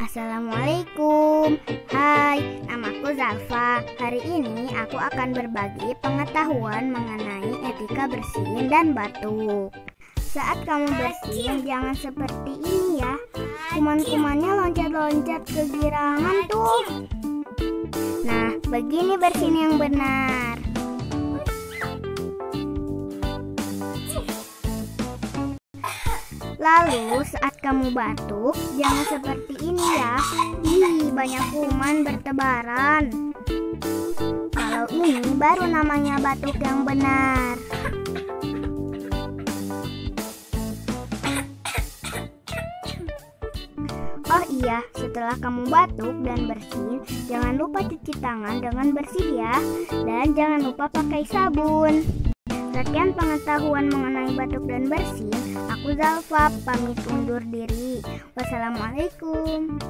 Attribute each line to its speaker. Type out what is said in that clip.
Speaker 1: Assalamualaikum. Hai, namaku Zalfa. Hari ini aku akan berbagi pengetahuan mengenai etika bersin dan batuk. Saat kamu bersin, jangan seperti ini ya. Kuman-kumannya loncat-loncat ke girangan tuh. Nah, begini bersin yang benar. Lalu saat kamu batuk, jangan seperti ini ya. Ih, banyak kuman bertebaran. Kalau ini baru namanya batuk yang benar. Oh iya, setelah kamu batuk dan bersin, jangan lupa cuci tangan dengan bersih ya. Dan jangan lupa pakai sabun. Sekian pengetahuan mengenai batuk dan bersin. Aku Zalfa, pamit undur diri. Wassalamualaikum.